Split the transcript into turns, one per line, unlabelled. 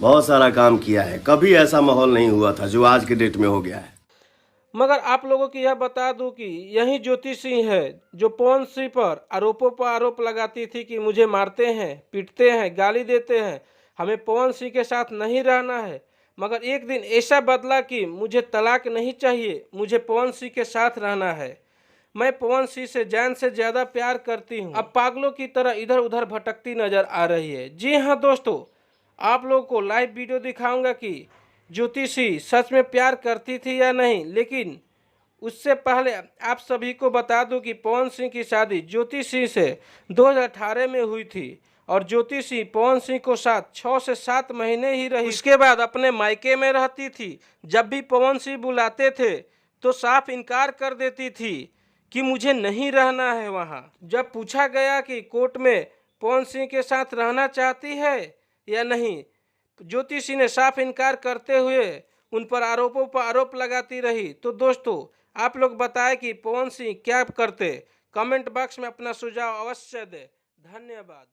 बहुत सारा काम किया है, कभी ऐसा माहौल नहीं हुआ था जो आज के डेट में हो गया है।
मगर आप लोगों की यह बता दूं कि यही ज्योति सिंह है जो पवन सिंह पर आरोप लगाती थी कि मुझे मारते हैं, पीटते हैं, गाली देते हैं, हमें पवन सिंह के साथ नहीं रहना है। मगर एक दिन ऐसा बदला कि मुझे तलाक नहीं चाहिए, मुझे पवन सिंह के साथ रहना है। मैं पवन सिंह से जान से ज़्यादा प्यार करती हूँ। अब पागलों की तरह इधर उधर भटकती नजर आ रही है। जी हाँ दोस्तों, आप लोगों को लाइव वीडियो दिखाऊंगा कि ज्योति सिंह सच में प्यार करती थी या नहीं। लेकिन उससे पहले आप सभी को बता दूं कि पवन सिंह की शादी ज्योति सिंह से 2018 में हुई थी और ज्योति सिंह पवन सिंह को साथ 6 से 7 महीने ही रही। उसके बाद अपने मायके में रहती थी। जब भी पवन सिंह बुलाते थे तो साफ इनकार कर देती थी कि मुझे नहीं रहना है वहाँ। जब पूछा गया कि कोर्ट में पवन सिंह के साथ रहना चाहती है या नहीं, ज्योति सिंह ने साफ इनकार करते हुए उन पर आरोपों पर आरोप लगाती रही। तो दोस्तों, आप लोग बताएं कि पवन सिंह क्या करते। कमेंट बॉक्स में अपना सुझाव अवश्य दें। धन्यवाद।